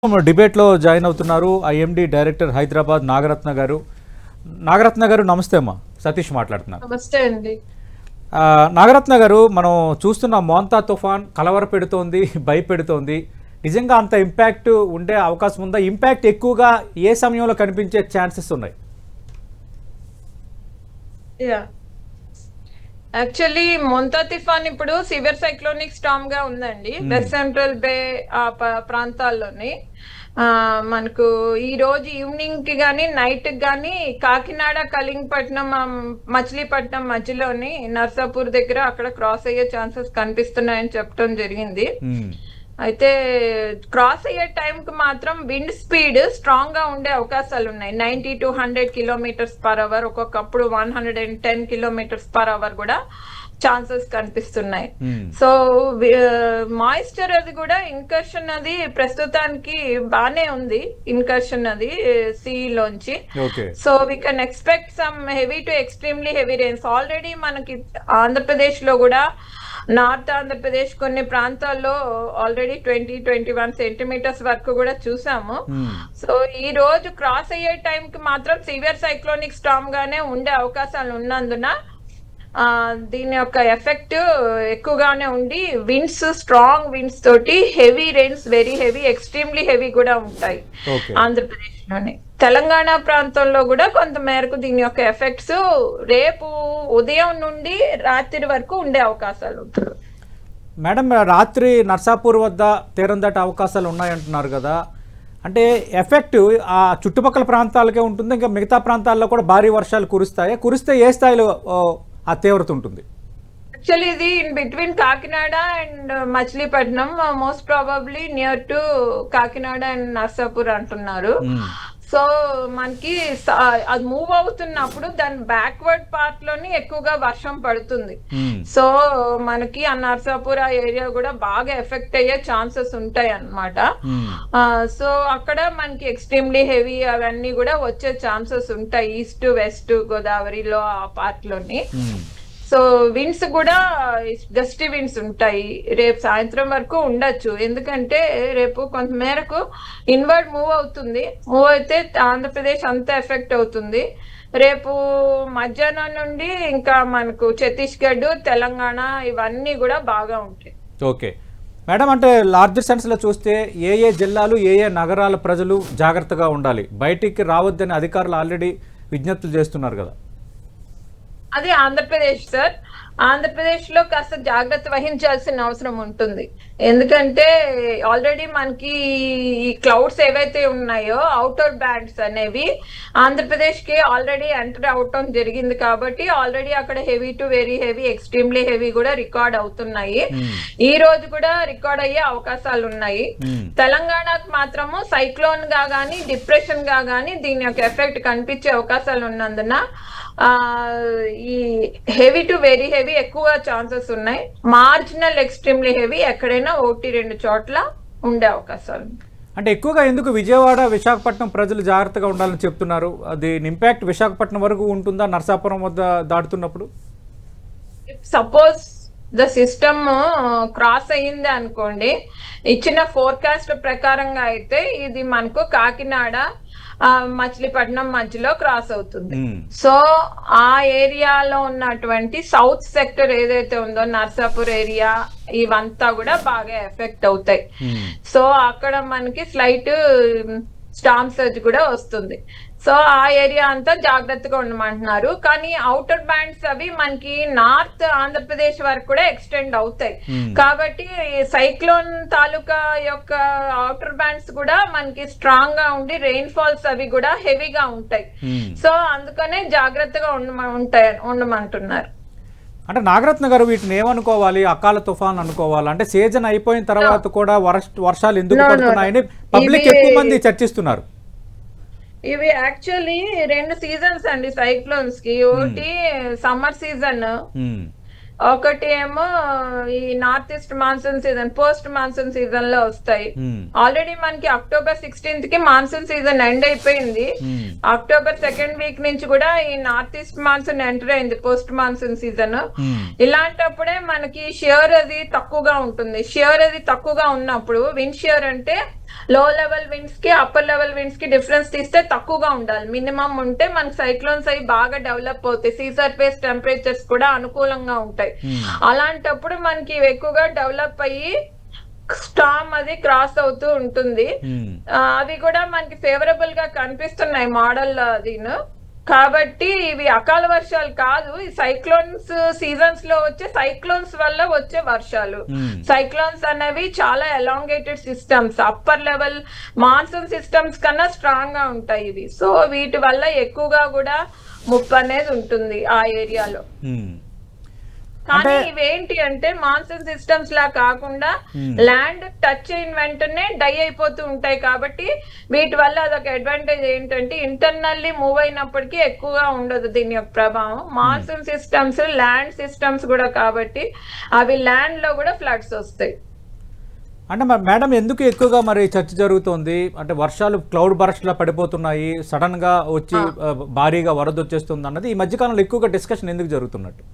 Debate లో join అవుతున్నారు IMD director Hyderabad Nagaratna గారు. నాగరత్న గారు నమస్తే అమ్మా, సతీష్ మాట్లాడుతున్నారు. నమస్తే అండి. నాగరత్న గారు, మనం చూస్తున్న మోంతా తుఫాన్ కలవర పెడుతోంది, భయపెడుతోంది. నిజంగా అంత ఇంపాక్ట్ ఉండే అవకాశం ఉందా? ఇంపాక్ట్ ఎక్కువగా ఏ సమయంలో కనిపించే ఛాన్సెస్ ఉన్నాయి? యాక్చువల్లీ మోంతా తుఫాన్ ఇప్పుడు సివియర్ సైక్లోనిక్ స్టార్మ్ గా ఉందండి వెస్ట్ సెంట్రల్ బే ప్రాంతాల్లోని. మనకు ఈ రోజు ఈవినింగ్ కి గానీ నైట్ కి గానీ కాకినాడ, కలింగపట్నం, మచిలీపట్నం మధ్యలోని నర్సాపూర్ దగ్గర అక్కడ క్రాస్ అయ్యే ఛాన్సెస్ కనిపిస్తున్నాయని చెప్పడం జరిగింది. అయితే క్రాస్ అయ్యే టైంకి మాత్రం విండ్ స్పీడ్ స్ట్రాంగ్ గా ఉండే అవకాశాలు ఉన్నాయి. 90 to 100 km/h, ఒక్కొక్కప్పుడు 110 km/h కూడా ఛాన్సెస్ కనిపిస్తున్నాయి. సో మాయిశ్చర్ అది కూడా ఇన్కర్షన్ అది ప్రస్తుతానికి బానే ఉంది. ఇన్కర్షన్ అది సీ లోంచి. So we can expect some heavy to extremely heavy rains. Already మనకి ఆంధ్రప్రదేశ్ లో కూడా, నార్త్ ఆంధ్రప్రదేశ్ కొన్ని ప్రాంతాల్లో ఆల్రెడీ 20-21 సెంటీమీటర్స్ వరకు కూడా చూసాము. సో ఈ రోజు క్రాస్ అయ్యే టైం కి మాత్రం సివియర్ సైక్లోనిక్ స్టార్మ్ గానే ఉండే అవకాశాలు ఉన్నందున దీని యొక్క ఎఫెక్ట్ ఎక్కువగానే ఉండి విండ్స్, స్ట్రాంగ్ విండ్స్ తోటి heavy rains, very heavy, extremely heavy కూడా ఉంటాయి ఆంధ్రప్రదేశ్ లోనే. తెలంగాణ ప్రాంతంలో కూడా కొంత మేరకు దీని యొక్క ఎఫెక్ట్స్ రేపు ఉదయం నుండి రాత్రి వరకు ఉండే అవకాశాలు ఉంటాయి. మేడం, రాత్రి నర్సాపూర్ వద్ద తీరం దాటే అవకాశాలు ఉన్నాయంటున్నారు కదా, అంటే ఎఫెక్ట్ ఆ చుట్టుపక్కల ప్రాంతాలకే ఉంటుంది, ఇంకా మిగతా ప్రాంతాల్లో కూడా భారీ వర్షాలు కురుస్తాయి? కురిస్తే ఏ స్థాయిలో ఆ తీవ్రత ఉంటుంది? యాక్చువల్లీ ఇది in between Kakinada and Machilipatnam, most probably near to Kakinada and Narsapur అంటున్నారు. సో మనకి అది మూవ్ అవుతున్నప్పుడు దాని బ్యాక్వర్డ్ పార్ట్ లోని ఎక్కువగా వర్షం పడుతుంది. సో మనకి ఆ నర్సాపూర్ ఆ ఏరియా కూడా బాగా ఎఫెక్ట్ అయ్యే ఛాన్సెస్ ఉంటాయి అన్నమాట. సో అక్కడ మనకి ఎక్స్ట్రీమ్లీ హెవీ అవన్నీ కూడా వచ్చే ఛాన్సెస్ ఉంటాయి ఈస్ట్ వెస్ట్ గోదావరిలో ఆ పార్ట్ లోని. సో విండ్స్ కూడా గస్టీ విండ్స్ ఉంటాయి. రేపు సాయంత్రం వరకు ఉండొచ్చు, ఎందుకంటే రేపు కొంత మేరకు ఇన్వర్డ్ మూవ్ అవుతుంది. మూవ్ అయితే ఆంధ్రప్రదేశ్ అంతా ఎఫెక్ట్ అవుతుంది. రేపు మధ్యాహ్నం నుండి ఇంకా మనకు ఛత్తీస్గఢ్, తెలంగాణ ఇవన్నీ కూడా బాగా ఉంటాయి. ఓకే మేడం, అంటే లార్జర్ సెన్స్ లో చూస్తే ఏ ఏ జిల్లాలు, ఏ ఏ నగరాల ప్రజలు జాగ్రత్తగా ఉండాలి, బయటికి రావద్దని అధికారులు ఆల్రెడీ విజ్ఞప్తులు చేస్తున్నారు కదా? అది ఆంధ్రప్రదేశ్ సార్. ఆంధ్రప్రదేశ్ లో కాస్త జాగ్రత్త వహించాల్సిన అవసరం ఉంటుంది. ఎందుకంటే ఆల్రెడీ మనకి ఈ క్లౌడ్స్ ఏవైతే ఉన్నాయో అవుటర్ బ్యాండ్స్ అనేవి ఆంధ్రప్రదేశ్ కి ఆల్రెడీ ఎంటర్ అవటం జరిగింది. కాబట్టి ఆల్రెడీ అక్కడ heavy to very heavy, extremely heavy కూడా రికార్డ్ అవుతున్నాయి. ఈ రోజు కూడా రికార్డ్ అయ్యే అవకాశాలు ఉన్నాయి. తెలంగాణకు మాత్రము సైక్లోన్ గా గానీ, డిప్రెషన్ గా గానీ దీని యొక్క ఎఫెక్ట్ కనిపించే అవకాశాలు ఉన్నందున ఈ హెవీ టు వెరీ హెవీ ఎక్కువ ఛాన్సెస్ ఉన్నాయి. మార్జినల్ ఎక్స్ట్రీమ్లీ హెవీ ఎక్కడైనా 1-2 చోట్ల ఉండే అవకాశాలు. అంటే ఎక్కువగా ఎందుకు విజయవాడ, విశాఖపట్నం ప్రజలు జాగ్రత్తగా ఉండాలని చెప్తున్నారు? అది ఇంపాక్ట్ విశాఖపట్నం వరకు ఉంటుందా నర్సాపురం వద్ద దాటుతున్నప్పుడు? సపోజ్ ద సిస్టమ్ క్రాస్ అయ్యింది అనుకోండి, ఇచ్చిన ఫోర్కాస్ట్ ప్రకారంగా అయితే ఇది మనకు కాకినాడ, మచిలీపట్నం మధ్యలో క్రాస్ అవుతుంది. సో ఆ ఏరియాలో ఉన్నటువంటి సౌత్ సెక్టర్ ఏదైతే ఉందో నర్సాపూర్ ఏరియా, ఇవంతా కూడా బాగా ఎఫెక్ట్ అవుతాయి. సో అక్కడ మనకి స్లైట్ స్టార్మ్ సర్జ్ కూడా వస్తుంది. సో ఆ ఏరియా అంతా జాగ్రత్తగా ఉండమంటున్నారు. కానీ అవుటర్ బ్యాండ్స్ అవి మనకి నార్త్ ఆంధ్రప్రదేశ్ వరకు కూడా ఎక్స్టెండ్ అవుతాయి. కాబట్టి సైక్లోన్ తాలూకా యొక్క అవుటర్ బ్యాండ్స్ కూడా మనకి స్ట్రాంగ్ గా ఉండి రెయిన్ ఫాల్స్ అవి కూడా హెవీగా ఉంటాయి. సో అందుకనే జాగ్రత్తగా ఉండమంటున్నారు. అంటే నాగరత్న గారు, వీటిని ఏమనుకోవాలి? అకాల తుఫాన్ అనుకోవాలి? అంటే సీజన్ అయిపోయిన తర్వాత కూడా వర్షాలు ఎందుకు పడుతున్నాయని పబ్లిక్ ఎక్కువ మంది చర్చిస్తున్నారు. ఇవి యాక్చువల్లీ 2 సీజన్స్ అండి సైక్లోన్స్ కి. ఒకటి సమ్మర్ సీజన్, ఒకటి ఏమో ఈ north east monsoon season, post monsoon season లో వస్తాయి. ఆల్రెడీ మనకి అక్టోబర్ 16th కి మాన్సూన్ సీజన్ ఎండ్ అయిపోయింది. అక్టోబర్ 2nd వీక్ నుంచి కూడా ఈ నార్త్ ఈస్ట్ మాన్సూన్ ఎంటర్ అయింది, పోస్ట్ మాన్సూన్ సీజన్. ఇలాంటప్పుడే మనకి షియర్ అది తక్కువగా ఉంటుంది. షియర్ అది తక్కువగా ఉన్నప్పుడు, విండ్ షియర్ అంటే లో లెవెల్ విండ్స్ కి అప్పర్ లెవెల్ విండ్స్ కి డిఫరెన్స్ తీస్తే తక్కువగా ఉండాలి. మినిమం ఉంటే మనకి సైక్లోన్స్ అవి బాగా డెవలప్ అవుతాయి, సీ సర్ఫేస్ టెంపరేచర్స్ కూడా అనుకూలంగా ఉంటాయి. అలాంటప్పుడు మనకి ఎక్కువగా డెవలప్ అయ్యి స్టార్మ్ అది క్రాస్ అవుతూ ఉంటుంది. అవి కూడా మనకి ఫేవరబుల్ గా కనిపిస్తున్నాయి మోడల్ దీని. కాబట్టి ఇవి అకాల వర్షాలు కాదు, ఈ సైక్లోన్స్ సీజన్స్ లో వచ్చే సైక్లోన్స్ వల్ల వచ్చే వర్షాలు. సైక్లోన్స్ అనేవి చాలా elongated systems, upper level monsoon systems కన్నా స్ట్రాంగ్ గా ఉంటాయి ఇవి. సో వీటి వల్ల ఎక్కువగా కూడా ముప్పు అనేది ఉంటుంది ఆ ఏరియాలో. కానీ ఇవేంటి అంటే మాన్సూన్ సిస్టమ్స్ లా కాకుండా ల్యాండ్ టచ్ అయిన వెంటనే డై అయిపోతూ ఉంటాయి. కాబట్టి వీటి వల్ల అదొక అడ్వాంటేజ్ ఏంటంటే ఇంటర్నల్లీ మూవ్ అయినప్పటికీ ఎక్కువగా ఉండదు దీని యొక్క ప్రభావం. మాన్సూన్ సిస్టమ్స్ ల్యాండ్ సిస్టమ్స్ కూడా కాబట్టి అవి ల్యాండ్ లో కూడా ఫ్లడ్స్ వస్తాయి. అంటే మేడం ఎందుకు ఎక్కువగా మరి చర్చ జరుగుతోంది అంటే వర్షాలు క్లౌడ్ బర్స్ట్లా పడిపోతున్నాయి, సడన్ గా వచ్చి భారీగా వరద వచ్చేస్తుంది అన్నది ఈ మధ్యకాలంలో ఎక్కువగా డిస్కషన్ ఎందుకు జరుగుతున్నట్టు?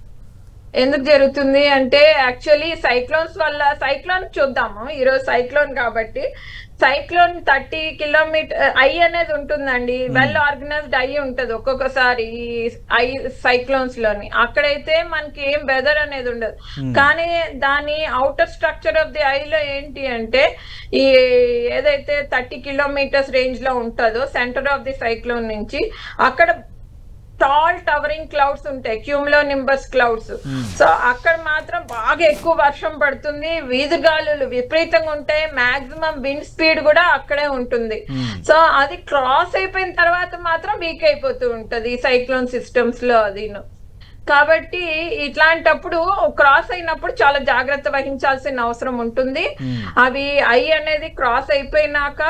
ఎందుకు జరుగుతుంది అంటే యాక్చువల్లీ సైక్లోన్స్ వల్ల, సైక్లోన్ చూద్దాము ఈరోజు సైక్లోన్ కాబట్టి. సైక్లోన్ 30 కిలోమీటర్ ఐ అనేది ఉంటుందండి, వెల్ ఆర్గనైజ్డ్ ఐ ఉంటుంది ఒక్కొక్కసారి ఈ ఐ సైక్లోన్స్ లోని. అక్కడైతే మనకి ఏం వెదర్ అనేది ఉండదు, కానీ దాని అవుటర్ స్ట్రక్చర్ ఆఫ్ ది ఐలో ఏంటి అంటే ఈ ఏదైతే 30 కిలోమీటర్స్ రేంజ్ లో ఉంటుందో సెంటర్ ఆఫ్ ది సైక్లోన్ నుంచి అక్కడ టాల్ టవరింగ్ క్లౌడ్స్ ఉంటాయి, క్యూములోనింబస్ క్లౌడ్స్. సో అక్కడ మాత్రం బాగా ఎక్కువ వర్షం పడుతుంది, వీధుగాలులు విపరీతంగా ఉంటాయి, మాక్సిమం విండ్ స్పీడ్ కూడా అక్కడే ఉంటుంది. సో అది క్రాస్ అయిపోయిన తర్వాత మాత్రం వీక్ అయిపోతూ ఉంటది ఈ సైక్లోన్ సిస్టమ్స్ లో అది. కాబట్టి ఇట్లాంటప్పుడు క్రాస్ అయినప్పుడు చాలా జాగ్రత్త వహించాల్సిన అవసరం ఉంటుంది. అవి ఐ అనేది క్రాస్ అయిపోయినాక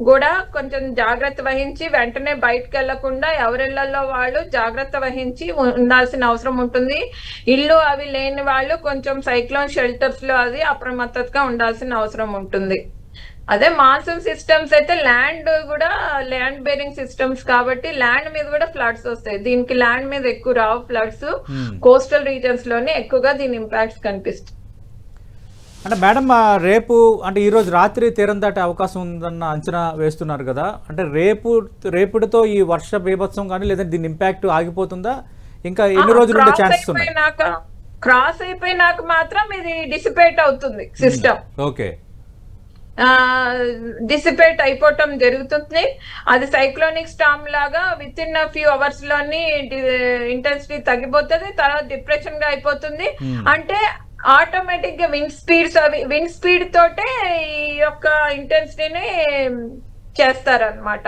కూడా కొంచెం జాగ్రత్త వహించి వెంటనే బయటకు వెళ్లకుండా ఎవరిళ్లలో వాళ్ళు జాగ్రత్త వహించి ఉండాల్సిన అవసరం ఉంటుంది. ఇల్లు అవి లేని వాళ్ళు కొంచెం సైక్లోన్ షెల్టర్స్ లో అది అప్రమత్తతగా ఉండాల్సిన అవసరం ఉంటుంది. అదే మాన్సూన్ సిస్టమ్స్ అయితే ల్యాండ్ కూడా ల్యాండ్ బేరింగ్ సిస్టమ్స్ కాబట్టి ల్యాండ్ మీద కూడా ఫ్లడ్స్ వస్తాయి. దీనికి ల్యాండ్ మీద ఎక్కువ రావు ఫ్లడ్స్, కోస్టల్ రీజన్స్ లోనే ఎక్కువగా దీని ఇంపాక్ట్స్ కనిపిస్తాయి. అంటే మేడం రేపు అంటే ఈరోజు రాత్రి తీరం దాటే అవకాశం ఉందన్న అంచనా వేస్తున్నారు కదా, అంటే రేపుడితో ఈ వర్ష బీభత్సం కానీ లేదంటే దీని ఇంపాక్ట్ ఆగిపోతుందా, ఇంకా ఎన్ని రోజులు ఉండే ఛాన్సెస్ ఉన్నాయి? క్రాస్ అయిపోయినాక మాత్రం ఇది డిసిపేట్ అవుతుంది సిస్టమ్. ఓకే, డిసిపేట్ అయిపోవటం జరుగుతుంది. అది సైక్లోనిక్ స్టార్మ్ లాగా విత్ ఇన్ ఫ్యూ అవర్స్ లోని ఇంటెన్సిటీ తగ్గిపోతుంది, తర్వాత డిప్రెషన్ గా అయిపోతుంది. అంటే ఆటోమేటిక్ గా విండ్ స్పీడ్ తోటే ఈ యొక్క ఇంటెన్సిటీని చేస్తారనమాట.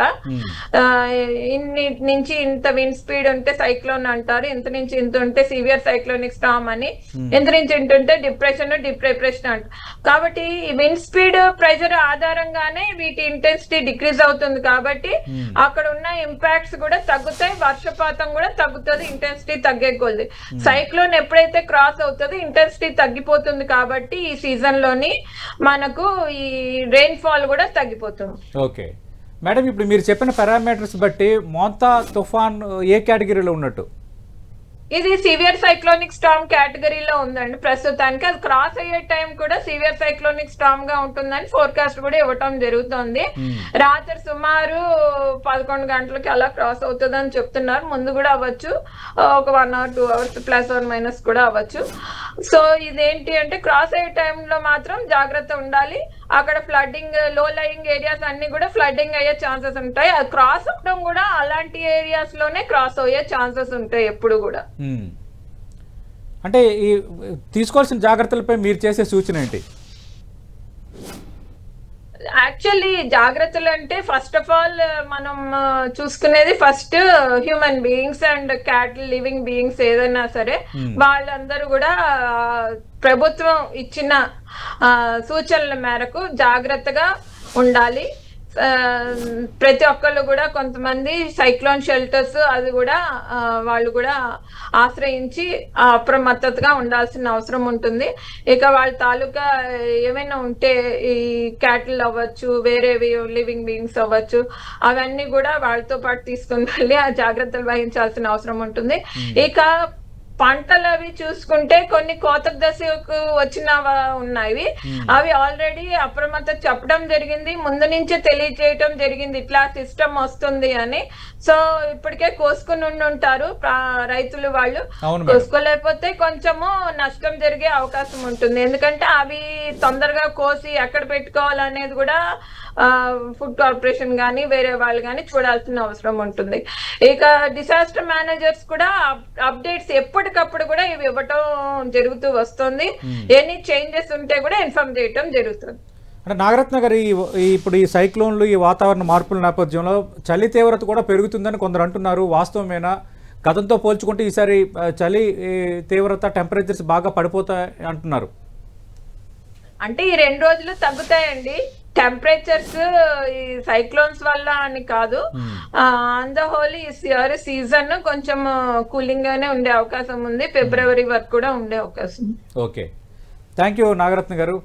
ఇన్ని నుంచి ఇంత విండ్ స్పీడ్ ఉంటే సైక్లోన్ అంటారు, ఇంత నుంచి ఇంత ఉంటే సివియర్ సైక్లోనిక్ స్టార్మ్ అని, ఇంత నుంచి ఇంత ఉంటే డిప్రెషన్ అంటారు. కాబట్టి ఈ విండ్ స్పీడ్ ప్రెషర్ ఆధారంగానే వీటి ఇంటెన్సిటీ డిక్రీజ్ అవుతుంది. కాబట్టి అక్కడ ఉన్న ఇంపాక్ట్స్ కూడా తగ్గుతాయి, వర్షపాతం కూడా తగ్గుతుంది ఇంటెన్సిటీ తగ్గే కొద్ది. సైక్లోన్ ఎప్పుడైతే క్రాస్ అవుతుందో ఇంటెన్సిటీ తగ్గిపోతుంది. కాబట్టి ఈ సీజన్ లోని మనకు ఈ రెయిన్ ఫాల్ కూడా తగ్గిపోతుంది. ఓకే మేడం, ఇప్పుడు మీరు చెప్పిన పారామీటర్స్ బట్టి మోంతా తుఫాన్ ఏ కేటగిరీలో ఉన్నట్టు? ఇది సివియర్ సైక్లోనిక్ స్టార్మ్ కేటగిరీలో ఉందండి ప్రస్తుతానికి. అది క్రాస్ అయ్యే టైం కూడా సివియర్ సైక్లోనిక్ స్టార్మ్ గా ఉంటుందని ఫోర్కాస్ట్ కూడా ఇవ్వటం జరుగుతుంది. రాత్రి సుమారు 11 గంటలకి అలా క్రాస్ అవుతుందని చెప్తున్నారు. ముందు కూడా అవ్వచ్చు, ఒక 1 or 2 hours plus or minus కూడా అవ్వచ్చు. సో ఇదేంటి అంటే క్రాస్ అయ్యే టైంలో మాత్రం జాగ్రత్త ఉండాలి. అక్కడ ఫ్లడ్డింగ్, లో లయింగ్ ఏరియాస్ అన్ని కూడా ఫ్లడ్డింగ్ అయ్యే ఛాన్సెస్ ఉంటాయి. అది క్రాస్ అవడం కూడా అలాంటి ఏరియాస్ లోనే క్రాస్ అయ్యే ఛాన్సెస్ ఉంటాయి ఎప్పుడు కూడా. అంటే ఈ తీసుకోవాల్సిన జాగ్రత్తలపై మీరు చేసే సూచన ఏంటి? యాక్చువల్లీ జాగ్రత్తలు అంటే ఫస్ట్ ఆఫ్ ఆల్ మనం చూసుకునేది first human beings and cattle living beings ఏదైనా సరే వాళ్ళందరూ కూడా ప్రభుత్వం ఇచ్చిన సూచనల మేరకు జాగ్రత్తగా ఉండాలి. ప్రతి ఒక్కళ్ళు కూడా కొంతమంది సైక్లోన్ షెల్టర్స్ అది కూడా వాళ్ళు కూడా ఆశ్రయించి అప్రమత్తతగా ఉండాల్సిన అవసరం ఉంటుంది. ఇక వాళ్ళ తాలూకా ఏమైనా ఉంటే ఈ క్యాటిల్ అవ్వచ్చు, వేరే లివింగ్ బీయింగ్స్ అవ్వచ్చు, అవన్నీ కూడా వాళ్ళతో పాటు తీసుకుని వెళ్ళి ఆ జాగ్రత్తలు వహించాల్సిన అవసరం ఉంటుంది. ఇక పంటలు అవి చూసుకుంటే కొన్ని కోత దశకు వచ్చిన ఉన్నాయి. అవి ఆల్రెడీ అప్రమత్త చెప్పడం జరిగింది, ముందు నుంచే తెలియజేయటం జరిగింది ఇట్లా సిస్టమ్ వస్తుంది అని. సో ఇప్పటికే కోసుకుని ఉంటారు రైతులు, వాళ్ళు కోసుకోలేకపోతే కొంచెము నష్టం జరిగే అవకాశం ఉంటుంది. ఎందుకంటే అవి తొందరగా కోసి ఎక్కడ పెట్టుకోవాలనేది కూడా ఫుడ్ కార్పొరేషన్ కానీ వేరే వాళ్ళు కానీ చూడాల్సిన అవసరం ఉంటుంది. ఇక డిసాస్టర్ మేనేజర్స్ కూడా అప్డేట్స్ ఎప్పటికప్పుడు కూడా ఇవి ఇవ్వటం జరుగుతూ వస్తుంది. ఎనీ చేంజెస్ ఉంటే కూడా ఇన్ఫార్మ్ చేయటం జరుగుతుంది. అంటే నాగరత్న గారు, ఇప్పుడు ఈ సైక్లోన్లు, ఈ వాతావరణ మార్పుల నేపథ్యంలో చలి తీవ్రత కూడా పెరుగుతుందని కొందరు అంటున్నారు. వాస్తవమేనా? గతంతో పోల్చుకుంటే ఈసారి చలి తీవ్రత, టెంపరేచర్స్ బాగా పడిపోతాయి అంటున్నారు. అంటే ఈ 2 రోజులు తగ్గుతాయండి టెంపరేచర్స్, ఈ సైక్లోన్స్ వల్ల అని కాదు. ఆన్ ద హోల్ ఈ సీజన్ కొంచెం కూలింగ్ గానే ఉండే అవకాశం ఉంది. ఫిబ్రవరి వరకు కూడా ఉండే అవకాశం. ఓకే, థ్యాంక్ యూ నాగరత్న గారు.